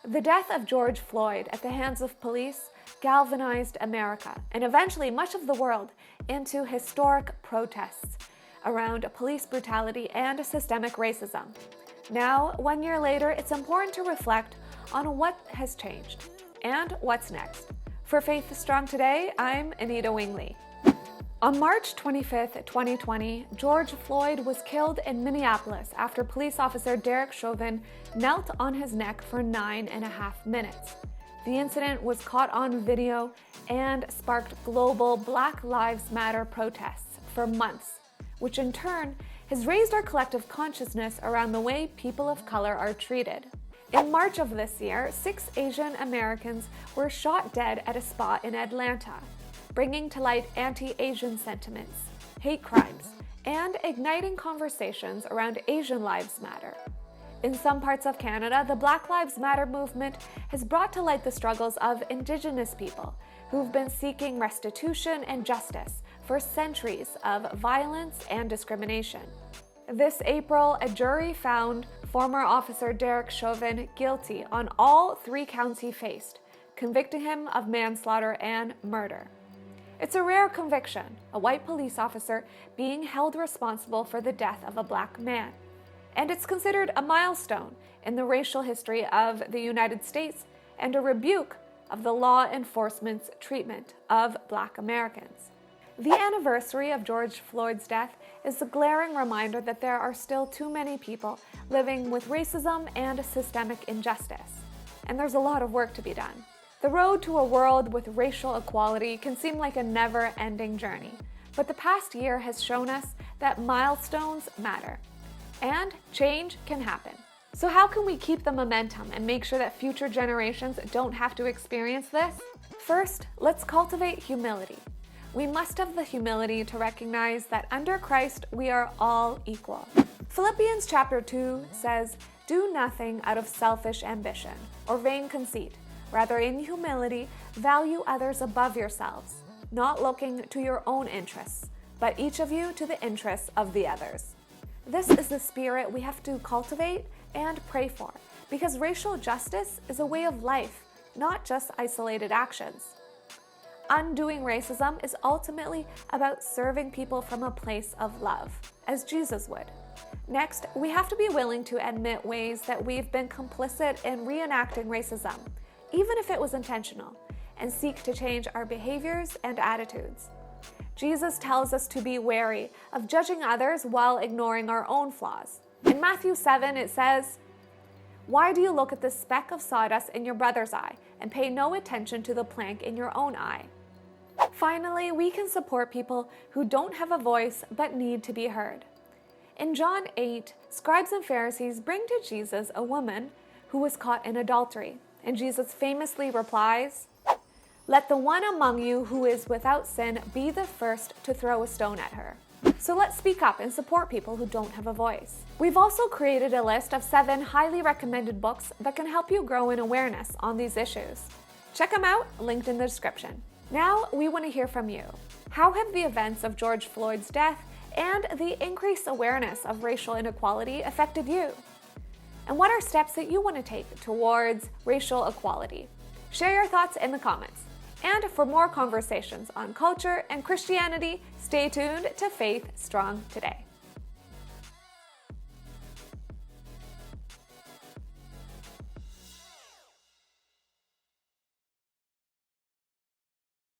The death of George Floyd at the hands of police galvanized America, and eventually much of the world, into historic protests around police brutality and systemic racism. Now, 1 year later, it's important to reflect on what has changed and what's next. For Faith Strong Today, I'm Anita Wingley. On March 25, 2020, George Floyd was killed in Minneapolis after police officer Derek Chauvin knelt on his neck for 9.5 minutes. The incident was caught on video and sparked global Black Lives Matter protests for months, which in turn has raised our collective consciousness around the way people of color are treated. In March of this year, 6 Asian Americans were shot dead at a spa in Atlanta, bringing to light anti-Asian sentiments, hate crimes, and igniting conversations around Asian Lives Matter. In some parts of Canada, the Black Lives Matter movement has brought to light the struggles of Indigenous people who've been seeking restitution and justice for centuries of violence and discrimination. This April, a jury found former officer Derek Chauvin guilty on all 3 counts he faced, convicting him of manslaughter and murder. It's a rare conviction, a white police officer being held responsible for the death of a Black man. And it's considered a milestone in the racial history of the United States and a rebuke of the law enforcement's treatment of Black Americans. The anniversary of George Floyd's death is a glaring reminder that there are still too many people living with racism and systemic injustice, and there's a lot of work to be done. The road to a world with racial equality can seem like a never-ending journey, but the past year has shown us that milestones matter. And change can happen. So how can we keep the momentum and make sure that future generations don't have to experience this? First, let's cultivate humility. We must have the humility to recognize that under Christ we are all equal. Philippians chapter 2 says, "Do nothing out of selfish ambition or vain conceit. Rather, in humility, value others above yourselves, not looking to your own interests, but each of you to the interests of the others." This is the spirit we have to cultivate and pray for, because racial justice is a way of life, not just isolated actions. Undoing racism is ultimately about serving people from a place of love, as Jesus would. Next, we have to be willing to admit ways that we've been complicit in reenacting racism, even if it was intentional, and seek to change our behaviors and attitudes. Jesus tells us to be wary of judging others while ignoring our own flaws. In Matthew 7, it says, "Why do you look at the speck of sawdust in your brother's eye and pay no attention to the plank in your own eye?" Finally, we can support people who don't have a voice but need to be heard. In John 8, scribes and Pharisees bring to Jesus a woman who was caught in adultery, and Jesus famously replies, "Let the one among you who is without sin be the first to throw a stone at her." So let's speak up and support people who don't have a voice. We've also created a list of 7 highly recommended books that can help you grow in awareness on these issues. Check them out, linked in the description. Now we want to hear from you. How have the events of George Floyd's death and the increased awareness of racial inequality affected you? And what are steps that you want to take towards racial equality? Share your thoughts in the comments. And for more conversations on culture and Christianity, stay tuned to Faith Strong Today.